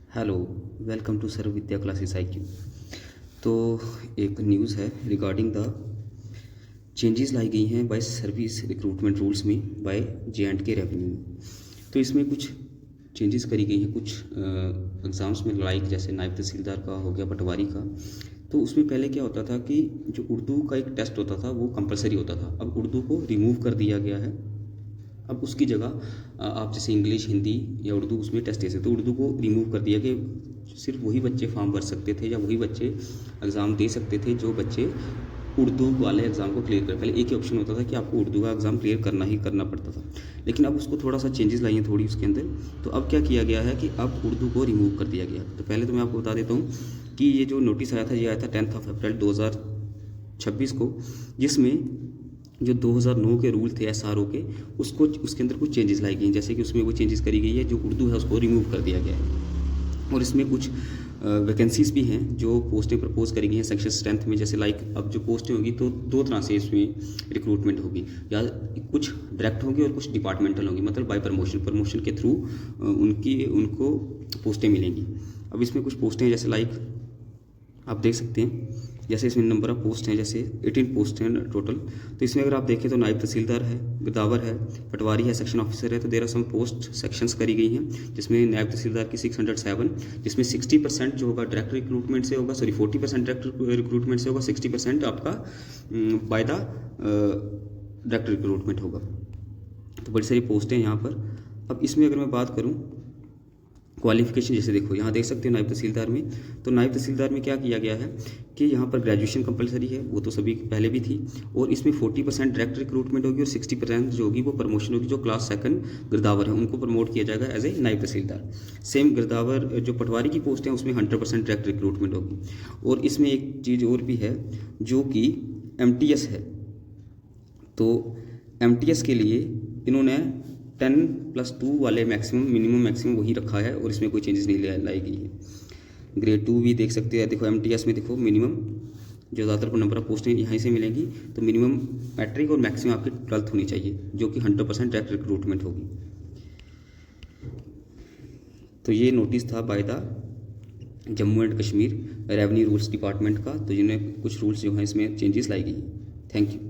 Hello, welcome to Sarv Vidya classes IQ। तो एक news है रिगार्डिंग द चेंजेस लाई गई हैं बाय सर्विस रिक्रूटमेंट रूल्स में बाय J&K रेवेन्यू। तो इसमें कुछ चेंजेस करी गई हैं कुछ एग्ज़ाम्स में, लाइक जैसे नायब तहसीलदार का हो गया, पटवारी का। तो उसमें पहले क्या होता था कि जो उर्दू का एक टेस्ट होता था वो कंपलसरी होता था। अब उर्दू को रिमूव कर दिया गया है। अब उसकी जगह आप जैसे इंग्लिश, हिंदी या उर्दू उसमें टेस्ट दे सकते। तो उर्दू को रिमूव कर दिया कि सिर्फ वही बच्चे फॉर्म भर सकते थे या वही बच्चे एग्ज़ाम दे सकते थे जो बच्चे उर्दू वाले एग्ज़ाम को क्लियर कर। पहले एक ही ऑप्शन होता था कि आपको उर्दू का एग्ज़ाम क्लियर करना ही करना पड़ता था, लेकिन अब उसको थोड़ा सा चेंजेस लाई हैं थोड़ी उसके अंदर। तो अब क्या किया गया है कि अब उर्दू को रिमूव कर दिया गया। तो पहले तो मैं आपको बता देता हूँ कि ये जो नोटिस आया था ये आया था 10 अप्रैल 2026 को, जिसमें जो 2009 के रूल थे SRO के, उसको उसके अंदर कुछ चेंजेस लाई गई हैं। जैसे कि उसमें वो चेंजेस करी गई है, जो उर्दू है उसको रिमूव कर दिया गया है। और इसमें कुछ वैकेंसीज़ भी हैं जो पोस्टें प्रपोज करी गई हैं सेक्शन स्ट्रेंथ में। जैसे लाइक अब जो पोस्टें होंगी तो दो तरह से इसमें रिक्रूटमेंट होगी, या कुछ डायरेक्ट होंगी और कुछ डिपार्टमेंटल होंगी, मतलब बाय प्रमोशन के थ्रू उनको पोस्टें मिलेंगी। अब इसमें कुछ पोस्टें जैसे लाइक आप देख सकते हैं, जैसे इसमें नंबर ऑफ पोस्ट हैं, जैसे 18 पोस्ट हैं टोटल। तो इसमें अगर आप देखें तो नायब तहसीलदार है, गिरदावर है, पटवारी है, सेक्शन ऑफिसर है। तो there are some post sections करी गई हैं, जिसमें नायब तहसीलदार की 607, जिसमें 60% जो होगा डायरेक्ट रिक्रूटमेंट से होगा, 40% डायरेक्ट रिक्रूटमेंट से होगा, 60% आपका बाय द डायरेक्ट रिक्रूटमेंट होगा। तो बड़ी सारी पोस्टें हैं यहाँ पर। अब इसमें अगर मैं बात करूँ क्वालिफिकेशन, जैसे देखो यहाँ देख सकते हो नायब तहसीलदार में। तो नायब तहसीलदार में क्या किया गया है कि यहाँ पर ग्रेजुएशन कंपलसरी है, वो तो सभी पहले भी थी। और इसमें 40% डायरेक्ट रिक्रूटमेंट होगी और 60% जो होगी वो प्रमोशन होगी। जो क्लास 2 गिरदावर है उनको प्रमोट किया जाएगा एज ए नायब तहसीलदार। सेम गिरदावर जो पटवारी की पोस्ट है उसमें 100% डायरेक्ट रिक्रूटमेंट होगी। और इसमें एक चीज़ और भी है जो कि MTS है। तो MTS के लिए इन्होंने 10+2 वाले मिनिमम मैक्सिमम वही रखा है, और इसमें कोई चेंजेस नहीं लाई गई है। ग्रेड 2 भी देख सकते हैं। देखो MTS में देखो मिनिमम जो ज़्यादातर नंबर ऑफ पोस्टें यहीं से मिलेंगी। तो मिनिमम मैट्रिक और मैक्सिमम आपकी 12th होनी चाहिए, जो कि 100% डायरेक्ट रिक्रूटमेंट होगी। तो ये नोटिस था by the Jammu and Kashmir revenue rules department का, तो जिन्हें कुछ रूल्स जो हैं इसमें चेंजेस लाई गई। Thank you.